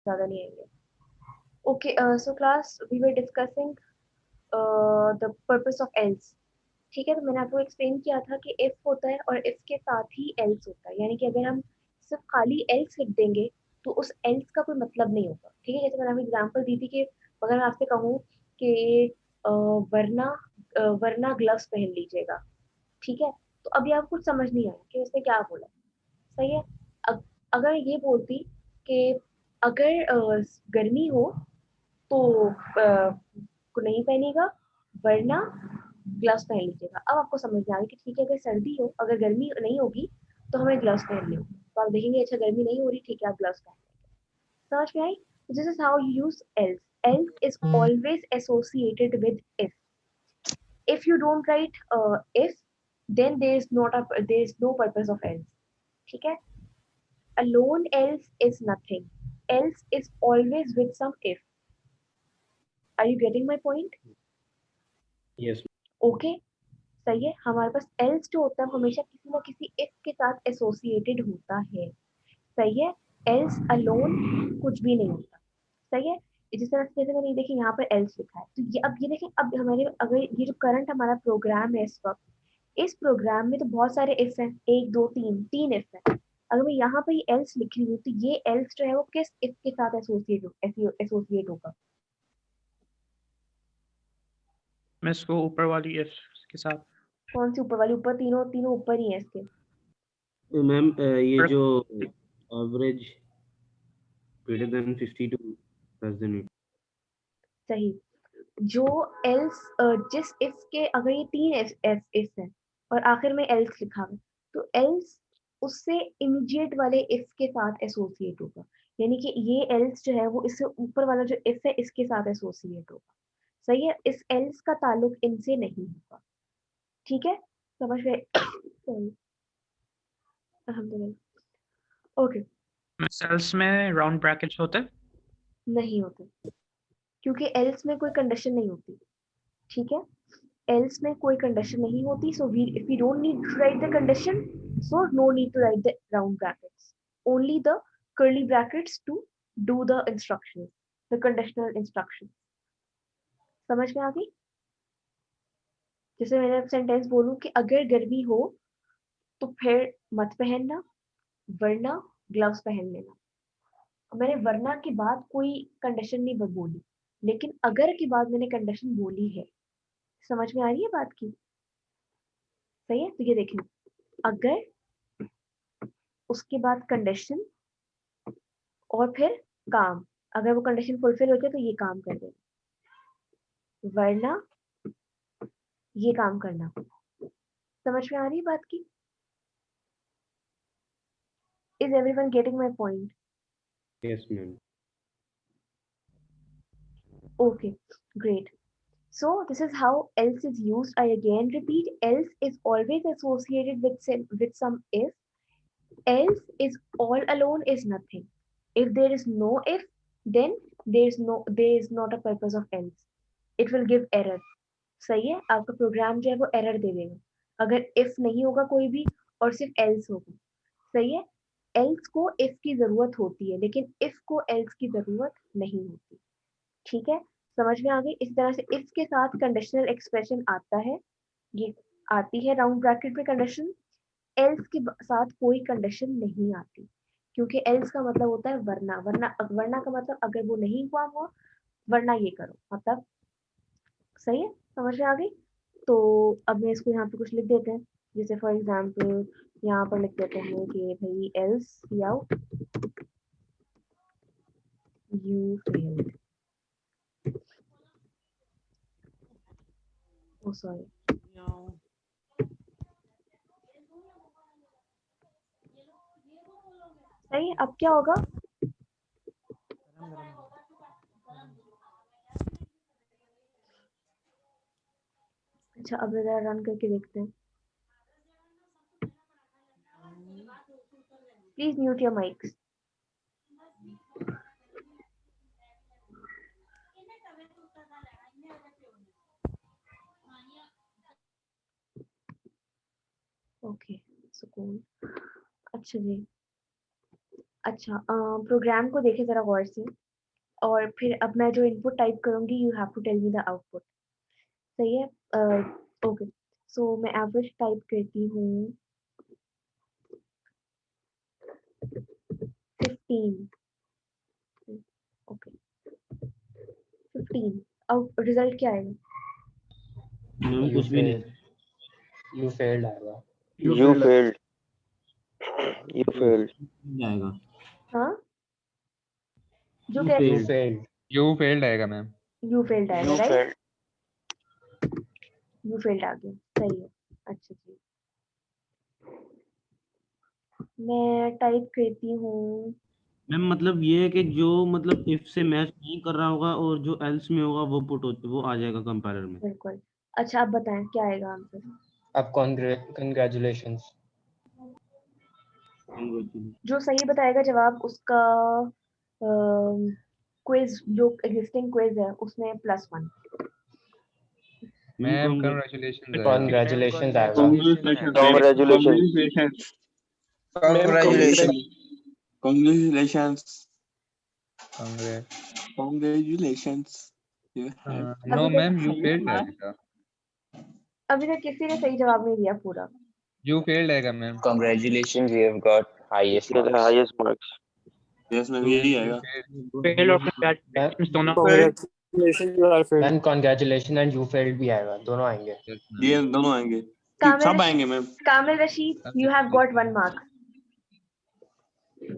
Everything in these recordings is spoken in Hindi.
ज़्यादा नहीं आएंगे। Okay, so class we were discussing the purpose of else. ठीक है, तो मैंने आपको एक्सप्लेन किया था कि इफ होता है और इफ के साथ ही एल्स होता है, यानी कि अगर हम सिर्फ खाली एल्स लिख देंगे तो उस एल्स का कोई मतलब नहीं होगा। ठीक है, जैसे मैंने आपको एग्जांपल दी थी कि अगर मैं आपसे कहूँ कि वरना वरना ग्लव्स पहन लीजिएगा, ठीक है, तो अभी आपको कुछ समझ नहीं आया कि उसने क्या बोला। सही है। अगर ये बोलती कि अगर गर्मी हो तो नहीं पहनेगा, वरना ग्लव्स पहन लीजिएगा। अब आपको समझ में आ गया कि ठीक है, अगर सर्दी हो, अगर गर्मी नहीं होगी तो हमें ग्लव्स पहन लेंगे। तो आप देखेंगे अच्छा गर्मी नहीं हो रही, ठीक है आप ग्लव्स पहन लेंगे। समझ में आई? This is how you use else. Else is always associated with if. if you don't write if, then there is no purpose of else. ठीक है? Alone else is nothing. Else is always with some if. Are you getting my point? Yes. Okay. सही है, हमारे पास else जो होता है हमेशा किसी ना किसी if के साथ एसोसिएटेड होता है। सही है। else alone कुछ भी नहीं होता। सही है। जिस तरह से जैसे मैंने देखिए यहाँ पर else लिखा है, तो ये देखें, अब हमारे अगर ये जो करंट हमारा प्रोग्राम है इस वक्त, इस प्रोग्राम में तो बहुत सारे इफ हैं, एक दो तीन तीन इफ है। अगर मैं यहाँ पर ये एल्स लिख रही हूँ तो ये एल्स जो है वो किस इफ के साथ एसोसिएट होगा? मैं इसको ऊपर वाली इफ के साथ। कौन सी ऊपर वाली? ऊपर तीनों तीनों ऊपर ही है इसके। मैम ये पर जो average greater than 52 less than it. सही। जो एल्स जिस इफ के अगर ये तीन इफ है और आखिर में एल्स लिखा हुआ है, तो एल्स उससे इमीडिएट वाले इफ के साथ एसोसिएट होगा। यानी कि ये एल्स जो है वो इससे ऊपर वाला जो इफ है इसके साथ एसोसिएट होगा। सही है, इस एल्स का ताल्लुक इनसे नहीं होगा। ठीक है, समझ गए? सॉरी, अल्हम्दुलिल्लाह। ओके। सेल्स में राउंड ब्रैकेट्स होते हैं। नहीं होते, क्योंकि एल्स में कोई कंडीशन नहीं होती। ठीक है, एल्स में कोई कंडीशन नहीं होती, so we if we don't need to write the condition, so no need to write the round brackets, only the curly brackets to do the instructions, the conditional instructions। समझ में आ गई? जैसे मैंने सेंटेंस बोलूं कि अगर गर्मी हो तो फिर मत पहनना, वरना ग्लव्स पहन लेना। मैंने वरना के बाद कोई कंडीशन नहीं बोली, लेकिन अगर के बाद मैंने कंडीशन बोली है। समझ में आ रही है बात की? सही है, तो ये देखिए, अगर, उसके बाद कंडीशन, और फिर काम। अगर वो कंडीशन फुलफिल होती है तो ये काम कर देना, वरना ये काम करना। समझ में आ रही है बात की? Is everyone getting my point? Yes, ma'am. Okay, great. So this is how else is used. I again repeat, else is always associated with some if. Else is all alone is nothing. If there is no if, then there is not a purpose of else. It will give error. सही है, आपका प्रोग्राम जो है वो एरर दे देगा अगर इफ नहीं होगा कोई भी और सिर्फ एल्स होगा। सही है, एल्स को इफ की जरूरत होती है, लेकिन इफ को एल्स की जरूरत नहीं होती। ठीक है, समझ में आ गई? इस तरह से इफ के साथ कंडीशनल एक्सप्रेशन आता है, ये आती है राउंड ब्रैकेट में कंडीशन। एल्स के साथ कोई कंडीशन नहीं आती, क्योंकि एल्स का मतलब होता है वरना। वरना का मतलब अगर वो नहीं हुआ वरना ये करो, मतलब। सही है, समझ में आ गई? तो अब मैं इसको यहाँ पे कुछ लिख देते हैं, जैसे फॉर एग्जाम्पल यहाँ पर लिख देते हैं कि भाई else out you failed. Oh sorry. सही है, अब क्या होगा? अच्छा, अब जरा रन करके देखते हैं। Please mute your mics. Okay, सुकून। अच्छा जी, अच्छा, प्रोग्राम को देखे जरा गौर से, और फिर अब मैं जो इनपुट टाइप करूंगी you have to tell me the output. सही है? ओके, सो मैं एवरेज टाइप करती हूँ 15। ओके, 15। अब रिजल्ट क्या आएगा? मैम You कुछ भी नहीं failed. You failed आएगा. You failed. You failed. जाएगा। हाँ, जो You कैसे? You failed. failed. You failed आएगा मैम। यू फेल्ड आएगा, You right? failed. You failed आ गया, सही है। अच्छा जी, मैं टाइप करती हूँ मैम मतलब ये है कि जो मतलब इफ से मैच नहीं कर रहा होगा और जो एल्स में होगा वो वो आ जाएगा कंपाइलर में। बिल्कुल। अच्छा, आप बताएं क्या आएगा आंसर? अब congratulations. जो सही बताएगा जवाब उसका क्विज, जो एग्जिस्टिंग क्विज है उसमें +1। Ma'am Congratulations. कंग्रेचुलेशंस आएगा। Congratulations. Congratulations. Congratulations. Congratulations. Congrats. Congratulations. You have no अभी तक मैम यू फेल्ड आएगा। अभी तक किसी ने सही जवाब नहीं दिया पूरा। यू फेल्ड आएगा ma'am. Congratulations, you have got highest The marks. highest marks. yes ma'am यही आएगा. फेल और congratulations दोनों। Congratulations, you are failed. And congratulations and you failed भी आएगा. दोनों आएंगे. ये दोनों आएंगे. कामिल सब आएंगे ma'am. Kamil Rashid, you have got 1 mark.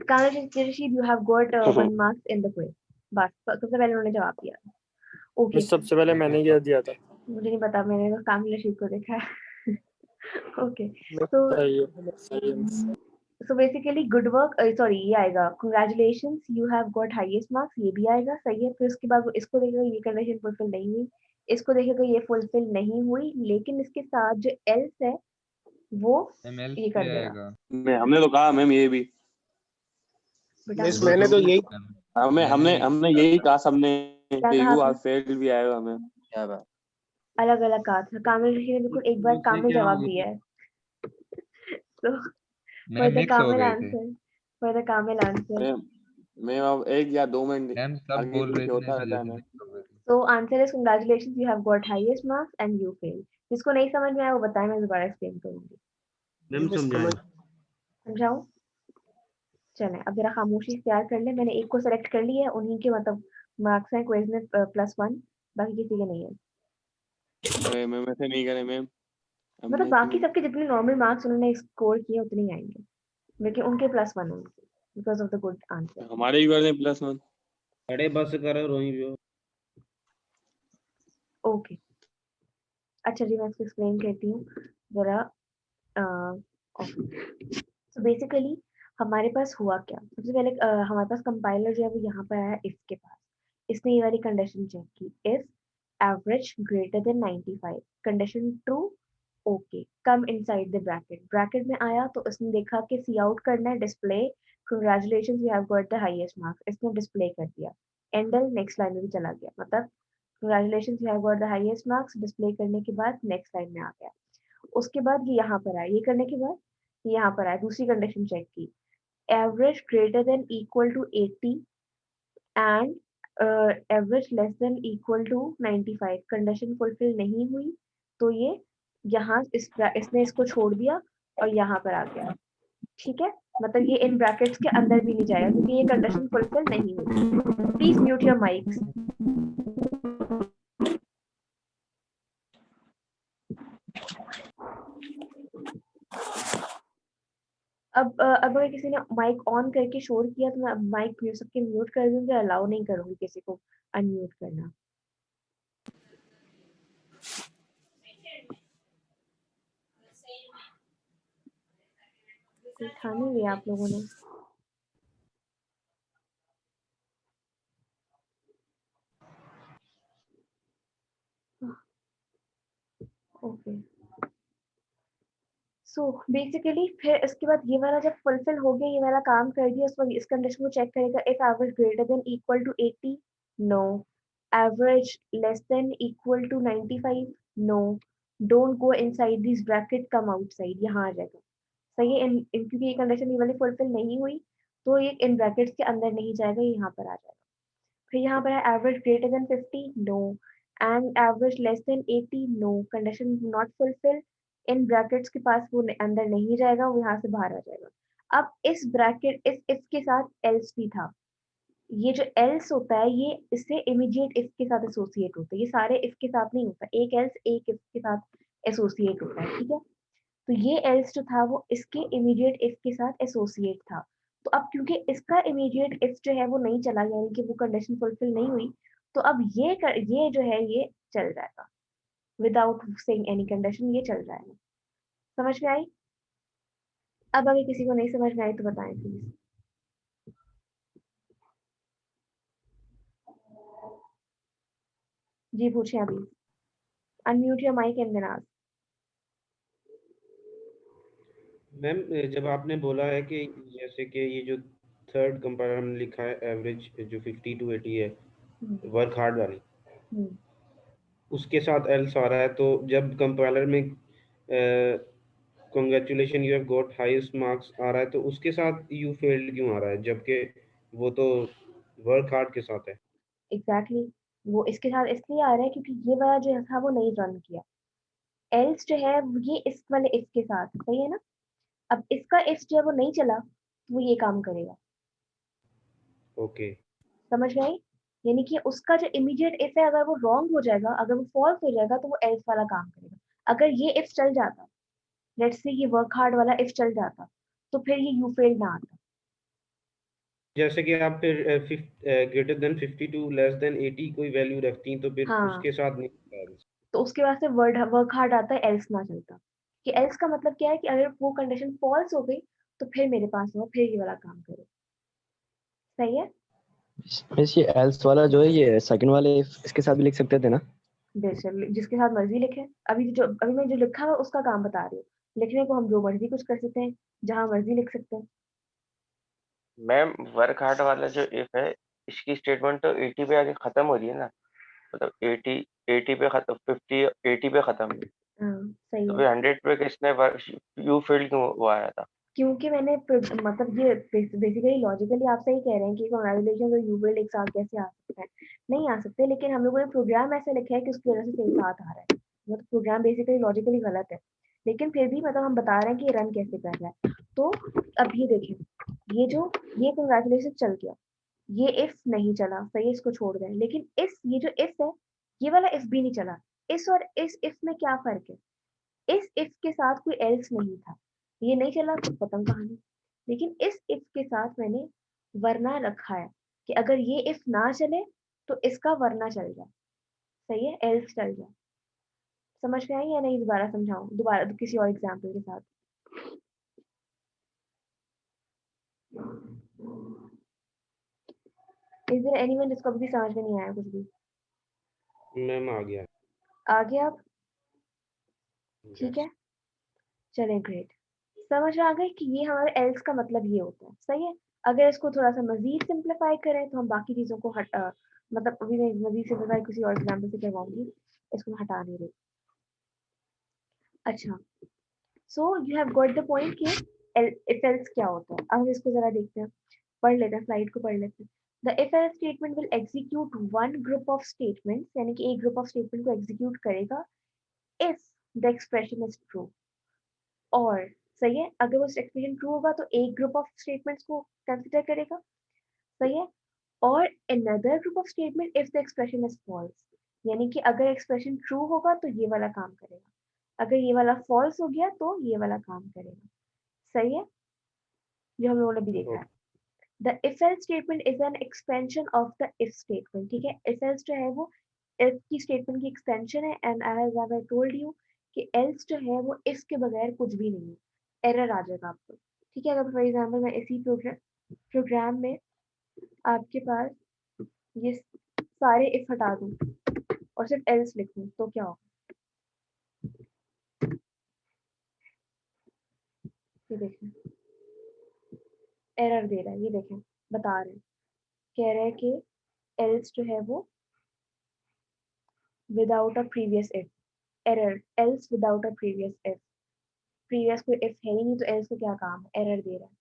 Kamil Rashid, you have got 1 marks in the quiz. बस सबसे पहले उन्होंने जवाब दिया। ओके, सबसे पहले मैंने क्या दिया था? मुझे नहीं पता, मैंने तो कामिल रशीद को देखा है। ओके, तो so basically good work, sorry ये आएगा congratulations, you have got highest marks, ये भी आएगा, सही है। फिर उसके बाद वो इसको देखेगा ये कंडीशन फुलफिल नहीं हुई, इसको देखेगा ये फुलफिल नहीं हुई, लेकिन इसके साथ जो एल्स है वो एमएल ये कर देगा। आएगा। हमने तो कहा मैम ये भी. बेटा मैंने तो यही हमने यही कहा सबने क्या कि कहा यू आर आपने? फेल्ड भी आएगा हमें. क्या बात. अलग अलग कहा था। कामिल रशीद ने बिल्कुल एक बार मुझसे कामिल क्या जवाब होगा? दिया है। तो मैम फॉर द मिक्स हो कामिल गए थे। Answer, for the Kamil answer, ma'am अब 1 या 2 मिनट मैम सब आगे बोल रहे पीछे थे होता इस रहता वजह है से मैम. मिक्स हो गए थे। so answer is congratulations, you have got highest marks and you failed। जिसको नहीं समझ में आया वो बताएं, मैं दोबारा एक्सप्लेन करूंगी। मैम समझाएं। समझाऊं? चलें, अब जरा खामोशी इख्तियार कर लें। मैंने एक को सेलेक्ट कर लिया है, उन्हीं के मतलब मार्क्स हैं क्विज में +1, बाकी किसी के नहीं है। अरे मैम ऐसे नहीं करें मैम. मतलब बाकी सबके जितने नॉर्मल मार्क्स उन्होंने स्कोर किए उतने ही आएंगे, लेकिन उनके +1 होंगे because of the good answer. हमारे ही कर दें +1. अरे बस करो रोहित भी हो। ओके, अच्छा जी, मैं इसको एक्सप्लेन करती हूँ जरा। सो बेसिकली हमारे पास हुआ क्या, सबसे पहले हमारे पास कंपाइलर जो है वो यहाँ पर आया इसके पास, इसने ये वाली कंडीशन चेक की, if average greater then 95, condition true, okay, come inside the bracket, bracket में आया तो इसने देखा कि सी आउट करना है, display congratulations you have got the highest marks, इसने डिस्प्ले कर दिया, एंडल नेक्स्ट लाइन में भी चला गया, मतलब congratulations you have got the highest marks, display करने के बाद नेक्स्ट लाइन में आ गया। उसके बाद ये यहाँ पर आया, ये करने के बाद ये यहाँ पर आया, दूसरी कंडीशन चेक की, average greater than equal to 80 and average less than equal to 95, condition fulfil नहीं हुई, तो ये यहाँ इसने इसको छोड़ दिया और यहाँ पर आ गया। ठीक है, मतलब ये इन ब्रैकेट्स के अंदर भी नहीं जाएगा क्योंकि ये कंडीशन फुलफिल नहीं हुई। Please mute your mics. अब अगर किसी ने माइक ऑन करके शोर किया तो मैं माइक सबके म्यूट कर दूंगी, अलाउ नहीं करूंगी किसी को अनम्यूट करना। कोई था नहीं ये आप लोगों ने? ओके, सो बेसिकली फिर इसके बाद ये वाला जब फुलफिल हो गया, ये वाला काम कर दिया, उसको इस कंडीशन को चेक करेगा, if average greater than equal to 80, no, average less than equal to 95, no, don't go inside this bracket, come outside, यहाँ आ जाएगा। सही है, क्योंकि ये कंडीशन ये वाली फुलफिल नहीं हुई तो ये इन ब्रैकेट्स के अंदर नहीं जाएगा, ये यहाँ पर आ जाएगा। फिर यहाँ पर है average greater than 50, no, and average less than 80, no, condition not fulfil, in brackets के पास वो अंदर नहीं जाएगा, वो यहाँ से बाहर आ जाएगा। अब इस ब्रैकेट इस इफ के साथ एल्स भी था, ये जो एल्स होता है ये इससे इमीडिएट इफ के साथ एसोसिएट होता है, ये सारे इफ के साथ नहीं होता, एक एल्स एक इफ के साथ एसोसिएट होता है, ठीक है। तो ये एल्स जो था वो इसके इमीडिएट इफ के साथ एसोसिएट था। तो अब क्योंकि इसका इमीडिएट इफ जो है वो नहीं चला, यानी कि वो कंडीशन फुलफिल नहीं हुई, तो अब ये जो है ये चल जाएगा विदाउट सेइंग एनी कंडीशन, ये चल जाएगा। समझ में आई? अब अगर किसी को नहीं समझ में आई तो बताएं प्लीज। जी पूछे अभी, unmute your mic and then ask. Ma'am जब आपने बोला है कि जैसे कि ये जो थर्ड कंपाइलर हमने लिखा है एवरेज जो 50 to 80 है वर्क हार्ड वाली, उसके साथ एल्स आ रहा है, तो जब कंपाइलर में congratulation you have got highest marks आ रहा है तो उसके साथ यू फेल्ड क्यों आ रहा है, जबकि वो तो वर्क हार्ड के साथ है? एग्जैक्टली वो इसके साथ इसलिए आ रहा है क्योंकि ये वाला जो था वो नहीं रन किया, एल्स जो है ये इस वाले इफ के साथ, सही है ना। अब इसका इफ जो है वो नहीं चला तो वो ये काम करेगा। ओके समझ में आई? यानी कि उसका जो इमीडिएट इफ है अगर वो रॉन्ग हो जाएगा, अगर वो फॉल्स हो जाएगा तो वो एल्स वाला काम करेगा। अगर ये इफ चल जाता, लेट्स से ये वर्क हार्ड वाला इफ चल जाता, तो फिर ये यू फेल्ड ना आता। जैसे कि आप फिर greater than 50 to less than 80 कोई वैल्यू रखती तो फिर हाँ उसके साथ नहीं होता। तो उसके बाद से वर्क हार्ड आता है, एल्स ना चलता। कि एल्स का मतलब क्या है कि अगर वो कंडीशन फॉल्स हो गई तो फिर मेरे पास हो, फिर ये वाला काम करे। सही है? मिस ये एल्स वाला जो है ये सेकंड वाले इसके साथ भी लिख सकते थे ना? बेशक जिसके साथ मर्जी लिखे, अभी मैं जो लिखा है उसका काम बता रही हूँ। लिखने को हम जो मर्जी कुछ कर सकते हैं, जहां मर्जी लिख सकते हैं। मैम वर्क हार्ड वाला जो इफ है इसकी स्टेटमेंट तो 80 पे आके खत्म हो रही है ना, मतलब 80 पे खत्म, 50 80 पे खत्म, सही तो है। फिर 100 पे किसने यू फील्ड क्यों वो आया था? क्योंकि मैंने मतलब ये बेसिकली लॉजिकली आप सही कह रहे हैं कि कांग्रेचुलेशन और यू विल एक साथ कैसे आ सकते हैं, नहीं आ सकते, लेकिन हम लोगों ने प्रोग्राम ऐसा लिखा है कि उसकी वजह से सही साथ आ रहा है। मतलब प्रोग्राम बेसिकली लॉजिकली गलत है, लेकिन फिर भी मतलब हम बता रहे हैं कि रन कैसे कर रहा है। तो अब ये देखें, ये कांग्रेचुलेशन चल गया, ये इफ नहीं चला, सही है, इसको छोड़ दें, लेकिन ये जो इफ है ये वाला इफ भी नहीं चला। इस और इस इफ में क्या फर्क है? इस इफ के साथ कोई एल्स नहीं था, ये नहीं चला तो खत्म कहानी। लेकिन इस इफ के साथ मैंने वरना रखा है कि अगर ये इफ ना चले तो इसका वरना चल जाए, सही है, एल्स चल जाए। समझ में आई या नहीं? दोबारा समझाऊं, दोबारा किसी और एग्जाम्पल के साथ। इज देयर एनीवन जिसको अभी भी समझ में नहीं आया कुछ भी? मैम आ गया। आगे आप ठीक है, चले ग्रेट। समझ आ गई कि ये हमारे एल्स का मतलब ये होता है, सही है। अगर इसको थोड़ा सा मजीद सिंप्लीफाई करें तो हम बाकी चीजों को मतलब अभी मैं मजीद सिंप्लीफाई किसी और एग्जाम्पल से करवाऊंगी, इसको हटा नहीं रही। अच्छा, so you have got the point कि इफ एल्स क्या होता है। अब इसको जरा देखते हैं, पढ़ लेते हैं, स्लाइड को पढ़ लेते हैं। The if else statement will execute one group of statements, यानी कि एक ग्रुप ऑफ स्टेटमेंट को एग्जीक्यूट करेगा if the expression is true. और सही है, अगर वो एक्सप्रेशन ट्रू होगा तो एक ग्रुप ऑफ स्टेटमेंट्स को कंसिडर करेगा, सही है। और another group of statement if the expression is false, यानी कि अगर एक्सप्रेशन ट्रू होगा तो ये वाला काम करेगा, अगर ये वाला फॉल्स हो गया तो ये वाला काम करेगा, सही है, जो हम लोगों ने भी देखा है। The if else statement is an expansion of the if statement, ठीक है। इफ एल्स जो है वो इफ की स्टेटमेंट की एक्सटेंशन है, and as I told you कि एल्स जो है वो इफ के बगैर कुछ भी नहीं है, एरर आ जाएगा आपको, ठीक है। अगर फॉर एग्जाम्पल मैं इसी प्रोग्राम में आपके पास ये सारे इफ हटा दूं और सिर्फ एल्स लिख दूं तो क्या होगा? ये देखें, एरर दे रहा है, ये देखें, बता रहे हैं, कह रहा है कि एल्स जो है वो without a previous if, error, else without a previous if, previous कोई इफ है ही नहीं तो एल्स को क्या काम है, एरर दे रहा है,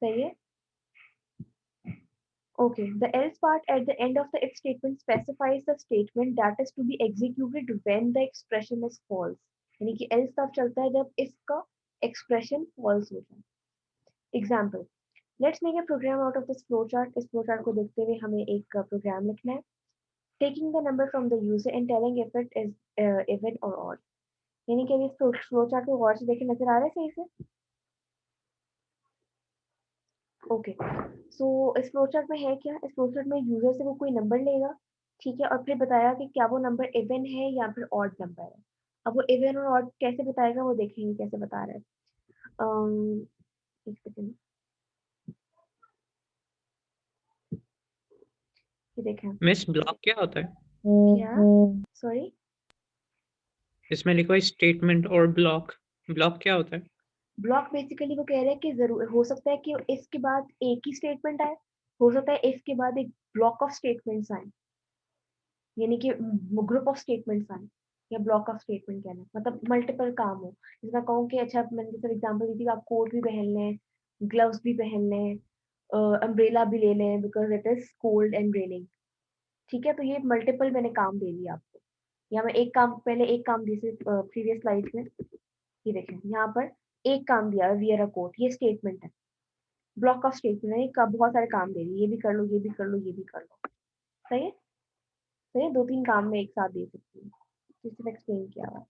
सही है। Okay, the else part at the end of the if statement specifies the statement that is to be executed when the expression is false. यानी कि else तब चलता है जब if का expression false हो जाए. Example, let's make a program out of this flowchart. इस flowchart को देखते हुए हमें एक program लिखना है. Taking the number from the user and telling if it is even or odd. यानी कि इस flowchart को गौर से देखे नजर आ रहा है सही से? ओके, सो इस फ्लोचार्ट में है क्या? इस फ्लोचार्ट में यूजर से वो कोई नंबर लेगा, ठीक है, और फिर बताया कि क्या वो नंबर इवन है या फिर ऑड नंबर है. अब वो इवन और ऑड कैसे बताएगा वो देखेंगे कैसे बता रहा है. एक सेकंड, ये देखें. मिस ब्लॉक क्या होता है? क्या? सॉरी, इसमें लिखा है स्टेटमेंट और ब्लॉक. ब्लॉक क्या होता है? ब्लॉक बेसिकली वो कह रहे हैं कि जरूर हो सकता है कि इफ के बाद एक ही स्टेटमेंट आए, हो सकता है इफ के बाद एक ब्लॉक ऑफ स्टेटमेंट्स आए, यानी कि ग्रुप ऑफ स्टेटमेंट्स आए, या ब्लॉक ऑफ स्टेटमेंट कहना मतलब मल्टीपल काम हो. जिसमें कहूँ कि अच्छा मैंने जैसे एग्जांपल दी थी, आप कोट भी पहन लें, ग्लव्स भी पहन लें, अम्ब्रेला भी ले लें because it is cold and raining. ठीक है, तो ये मल्टीपल मैंने काम दे दिया आपको. यहाँ मैं एक काम पहले एक काम दी प्रीवियस स्लाइड में, ये देखें यहाँ पर एक काम दिया वियर अ कोट, ये स्टेटमेंट है. ब्लॉक ऑफ स्टेटमेंट है, बहुत सारे काम दे दिए, ये भी कर लो, ये भी कर लो, ये भी कर लो. सही है, सही है, 2-3 काम में एक साथ दे सकती हूँ. सिर्फ एक्सप्लेन किया हुआ.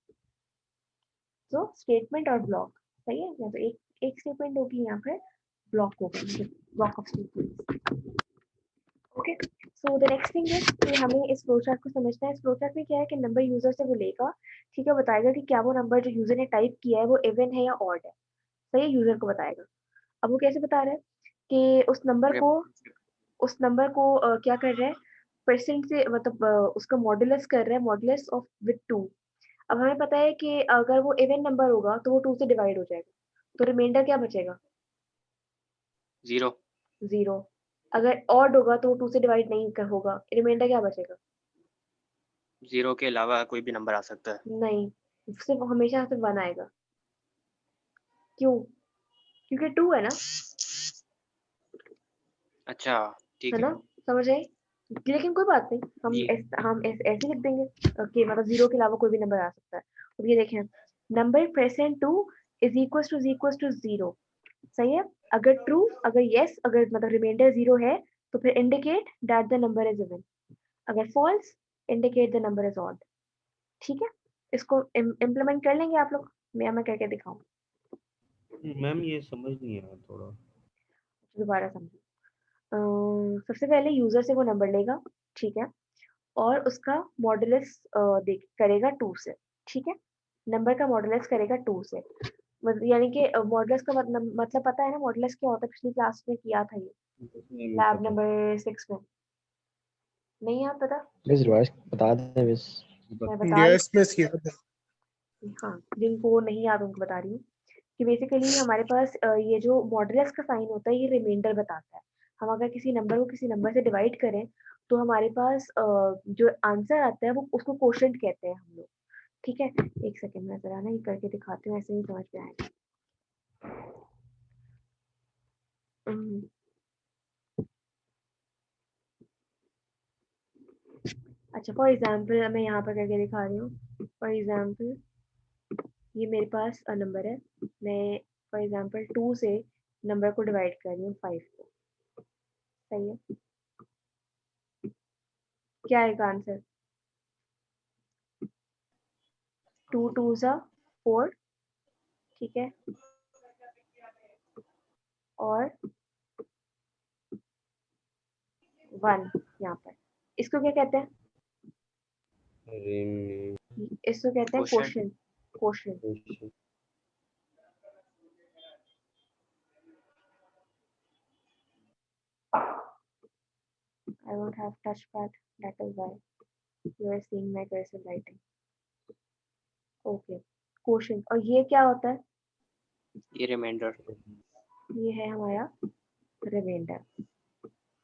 तो स्टेटमेंट और ब्लॉक, सही है, या तो एक स्टेटमेंट होगी या फिर ब्लॉक होगा, block of statement. Okay, so the next thing is कि हमें इस फ्लोचार्ट को समझना है. इस फ्लोचार्ट में क्या है कि नंबर यूजर से वो लेगा, ठीक है, बताएगा कि क्या वो नंबर जो यूजर ने टाइप किया है वो इवन है या ऑड है. सही है, यूजर को बताएगा. अब वो कैसे बता रहा है कि उस नंबर को क्या कर रहा है, परसेंट से मतलब उसका मॉडुलस कर रहा है, मॉडुलस ऑफ विद 2. अब हमें पता है कि अगर वो इवन नंबर होगा तो वो 2 से डिवाइड हो जाएगा, तो रिमाइंडर क्या बचेगा? 0. अगर ऑड होगा तो वो 2 से डिवाइड नहीं होगा, रिमाइंडर क्या बचेगा? 0 के अलावा कोई भी नंबर आ सकता है? नहीं, सिर्फ हमेशा सिर्फ 1 आएगा. क्यों? क्योंकि 2 है ना. अच्छा ठीक है है. ना, समझ आई? लेकिन कोई बात नहीं, हम ऐसे लिख देंगे कि मतलब 0 के अलावा कोई भी नंबर आ सकता है. अब ये देखें, number present 2 is equal to 0. सही है, अगर ट्रू, अगर यस, अगर मतलब रिमाइंडर 0 है तो फिर indicate that the number is even. अगर false, indicate the number is odd. ठीक है, इसको इम्प्लीमेंट कर लेंगे आप लोग, मैं करके दिखाऊं. मैम ये समझ नहीं आया थोड़ा. दोबारा समझो. सबसे पहले यूजर से वो नंबर लेगा, ठीक है, और उसका मॉडुलस करेगा 2 से. ठीक है, नंबर का मॉडुलस करेगा 2 से. यानी कि मॉडुलस का मतलब पता है ना, मॉडुलस क्या होता है? पिछली क्लास में किया था ये लैब नंबर 6 में. नहीं याद पता? प्लीज रिवाइज बता दे बस. मैं बता यस मिस किया था. हाँ, जिनको नहीं याद उनको बता रही हूँ कि बेसिकली हमारे पास ये जो मॉडुलस का साइन होता है ये रिमाइंडर बताता है. हम अगर किसी नंबर को किसी नंबर से डिवाइड करें तो हमारे पास जो आंसर आता है वो उसको कोशेंट कहते हैं हम लोग. ठीक है, एक सेकंड मैं जरा ना ये करके दिखाती हूँ, ऐसे ही समझ में आएगा. अच्छा, फॉर एग्जाम्पल मैं यहाँ पर करके दिखा रही हूँ. फॉर एग्जाम्पल ये मेरे पास नंबर है, मैं फॉर एग्जाम्पल 2 से नंबर को डिवाइड कर रही हूँ 5 को. सही है, क्या आएगा आंसर? 2 2 सा 4, ठीक है, और 1 यहाँ पर. इसको क्या कहते हैं? इसको कहते हैं quotient. Quotient. I won't have touchpad, that is why you are seeing my cursive writing. Okay, quotient. और ये क्या होता है? ये रिमाइंडर. ये है हमारा रिमाइंडर.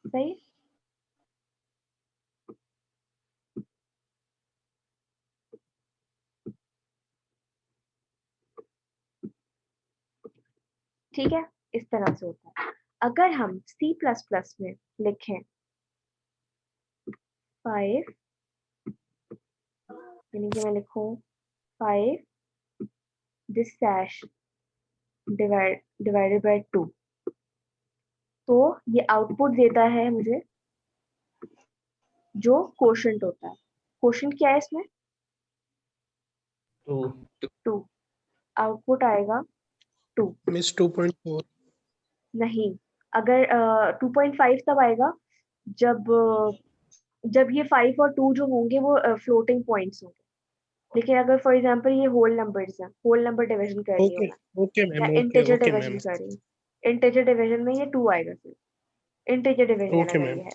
सही. ठीक है, इस तरह से होता है. अगर हम C++ में लिखें 5, यानी कि मैं लिखूं 5 दिस डैश डिवाइडेड बाय 2, तो ये आउटपुट देता है मुझे जो कोशेंट होता है। कोशेंट क्या है इसमें? 2। आउटपुट आएगा 2। मिस 2.4 नहीं, अगर 2.5 तब आएगा जब ये 5 और 2 जो होंगे वो फ्लोटिंग पॉइंट्स होंगे। लेकिन अगर फॉर एग्जांपल ये होल नंबर्स हैं, होल नंबर डिवीजन कर रही हूँ मैं, ओके या ma'am, integer okay division ma'am, कर रही हूँ, इंटीजर डिवीजन में ये 2 आएगा फिर, इंटीजर डिवीजन ओके अगर मैम। ये है।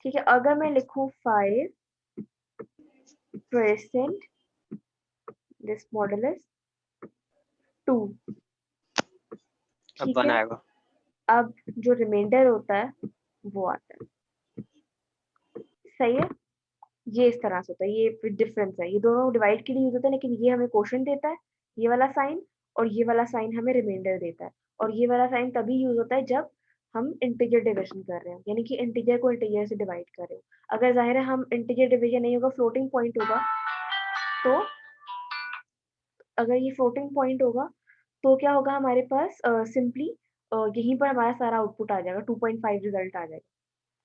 ठीक है, अगर मैं लिखूं 5% दिस मॉडुलस 2, अब ठीक 1 है, आएगा। अब जो रिमाइंडर होता है वो आता है। सही है, ये इस तरह से होता है, ये डिफरेंस है। ये दोनों डिवाइड के लिए यूज होता है, लेकिन ये हमें क्वोशंट देता है, ये वाला साइन, और ये वाला साइन हमें रिमाइंडर देता है। और ये वाला साइन तभी यूज होता है जब हम इंटीजर डिवीजन कर रहे हो, यानी कि इंटीजर को इंटीजर से डिवाइड कर रहे हो। अगर जाहिर है हम इंटीजर डिवीजन नहीं होगा, फ्लोटिंग पॉइंट होगा, तो अगर ये फ्लोटिंग पॉइंट होगा तो क्या होगा हमारे पास, सिंपली यहीं पर हमारा सारा आउटपुट आ जाएगा, 2.5 रिजल्ट आ जाएगा।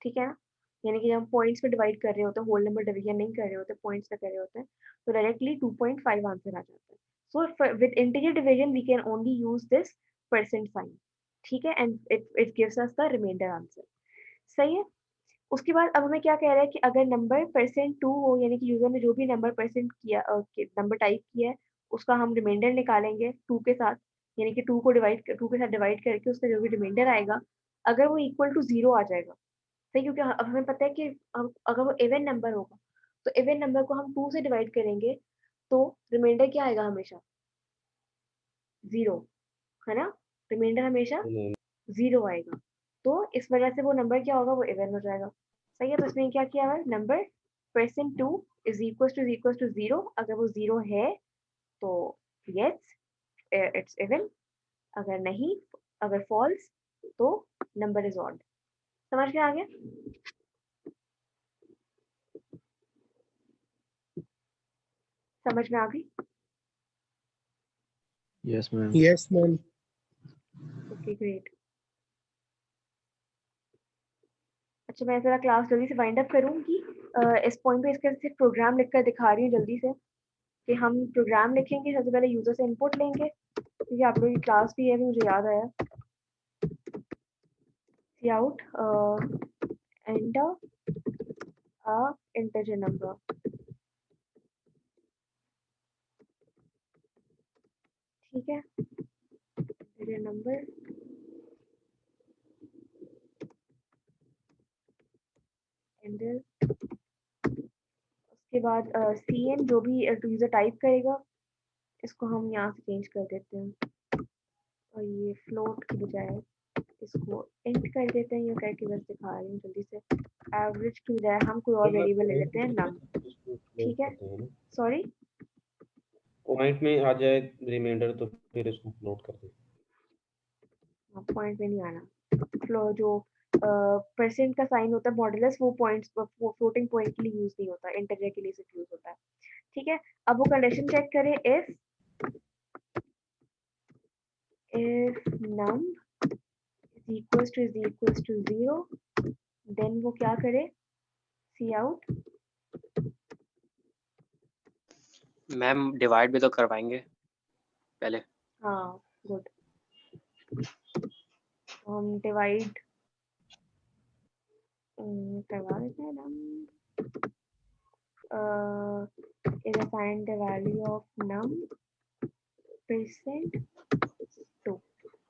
ठीक है ना, यानी कि जब हम पॉइंट्स पे डिवाइड कर रहे होते हैं, होल नंबर डिवीजन नहीं कर रहे होते, पॉइंट्स पे कर रहे होते हैं, तो डायरेक्टली 2.5 आंसर आ जाता है। So with integer division we can only use this percent sign. ठीक है, and it gives us the remainder answer. सही है, उसके बाद अब हमें क्या कह रहा है कि अगर नंबर %2 हो, यानी कि यूजर ने जो भी नंबर परसेंट किया, नंबर टाइप किया है, उसका हम रिमाइंडर निकालेंगे 2 के साथ, यानी कि 2 के साथ डिवाइड करके उसका जो भी रिमाइंडर आएगा, अगर वो इक्वल टू 0 आ जाएगा। सही, क्योंकि अब हमें पता है कि हम अगर वो इवन नंबर होगा, तो इवन नंबर को हम 2 से डिवाइड करेंगे, तो रिमाइंडर क्या आएगा? हमेशा 0, है ना, रिमाइंडर हमेशा 0 आएगा। तो इस वजह से वो नंबर क्या होगा? वो इवन हो जाएगा। सही है, तो इसने क्या किया है, नंबर %2 इज इक्वल टू 0। अगर वो 0 है तो यस इट्स इवन, अगर नहीं, अगर फॉल्स, तो नंबर इज ऑड। समझ में आ गया? समझ में आ गई? Yes ma'am. Yes ma'am. Okay great. अच्छा, मैं ज़रा क्लास जल्दी से वाइंड अप करूँगी। इस पॉइंट पे इसका सिर्फ प्रोग्राम लिखकर दिखा रही हूँ जल्दी से, कि हम प्रोग्राम लिखेंगे, सबसे पहले यूजर से इनपुट लेंगे, क्योंकि आप लोगों की क्लास भी है, अभी मुझे याद आया। Cout enter a integer number। ठीक है, integer number enter, उसके बाद cn जो भी यूजर टाइप करेगा, इसको हम यहाँ से चेंज कर देते हैं, और ये फ्लोट की बजाय इसको इंट कर देते हैं। ये करके बस दिखा रही हूँ जल्दी से। एवरेज की बजाय हम कोई और वेरिएबल ले लेते हैं, नम। ठीक है, सॉरी, पॉइंट में आ जाए रिमाइंडर तो फिर इसको फ्लोट कर दे। पॉइंट में नहीं आना, फ्लो जो परसेंट का साइन होता है मॉडुलस, वो पॉइंट्स, वो फ्लोटिंग पॉइंट के लिए यूज नहीं होता, इंटीजर के लिए सिर्फ यूज होता है। ठीक है, अब वो कंडीशन चेक करें, इफ num is equals to 0, then वो क्या करे, cout। मैम डिवाइड भी तो करवाएंगे पहले। हाँ गुड, हम डिवाइड करवा देते हैं। num is assigned the value of num %2।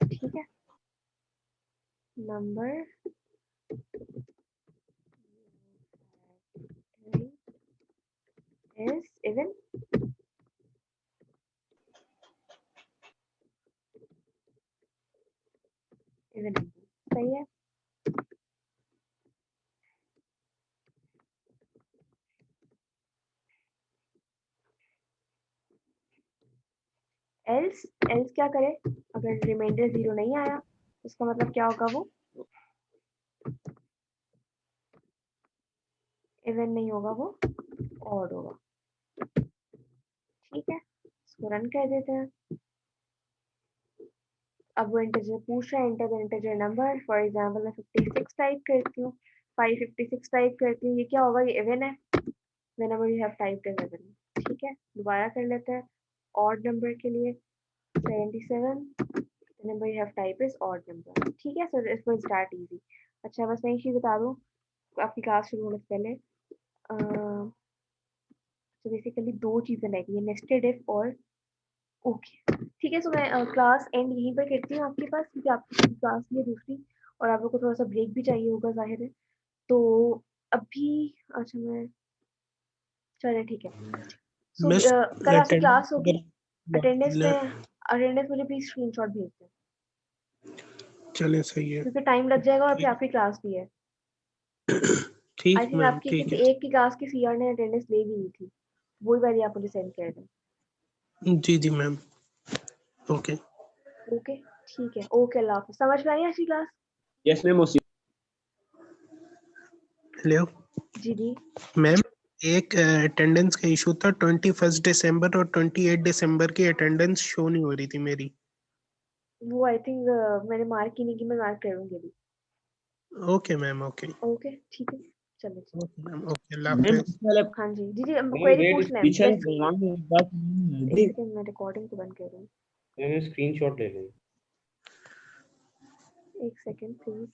ठीक है, नंबर is even, सही है। एल्स क्या करे, अगर रिमाइंडर 0 नहीं आया, उसका मतलब क्या होगा, वो इवन नहीं होगा, वो ऑड होगा। ठीक है, इसको रन कर देते हैं। अब वो इंटीजर पूछ रहा है, enter the integer number. For example मैं 56 टाइप करती हूँ, 556 टाइप करती हूँ। ये क्या होगा, ये इवन है। Whenever you have typed as even. ठीक है, दोबारा कर लेते हैं। ऑड नंबर के लिए 77, the number you have typed is odd number। ठीक है, so it will start easy। अच्छा, बस मैं एक चीज़ बता दूँ आपकी क्लास शुरू होने से पहले। तो बेसिकली दो चीज़ें रहेगी, ये नेस्टेड इफ और ओके। ठीक है, सो मैं क्लास एंड यहीं पर करती हूँ आपके पास, क्योंकि आपकी क्लास है दूसरी और आप लोग को थोड़ा सा ब्रेक भी चाहिए होगा, जाहिर है। तो अभी अच्छा मैं चले, ठीक है। सो कल आपकी क्लास होगी, अटेंडेंस मुझे प्लीज स्क्रीनशॉट भेज दें। चले, सही है, क्योंकि टाइम लग जाएगा और फिर आपकी क्लास भी है। ठीक आई थिंक मैम, आपकी ठीक किसी है। एक की क्लास की सीआर ने अटेंडेंस ले भी ली थी, वही वाली आप मुझे सेंड कर दें। जी जी मैम, ओके ओके ठीक है, ओके, अल्लाह हाफिज़। समझ में आई आपकी क्लास? Yes ma'am. हेलो जी जी मैम, एक अटेंडेंस का इशू था। 21 दिसंबर और 28 दिसंबर की अटेंडेंस शो नहीं हो रही थी मेरी। वो आई थिंक मैंने मार्क ही नहीं की, मैं मार्क करूँगी अभी। ओके मैम, ओके ओके ठीक है, चलिए। ओके मैम, ओके, अल्लाह मैम हाफिज़। हाँ जी जी जी, क्वेरी पूछ लें। पीछे एक बात सेकंड, मैं रिकॉर्डिंग को बंद कर रही हूँ। मैंने स्क्रीनशॉट ले ली। एक सेकंड प्लीज।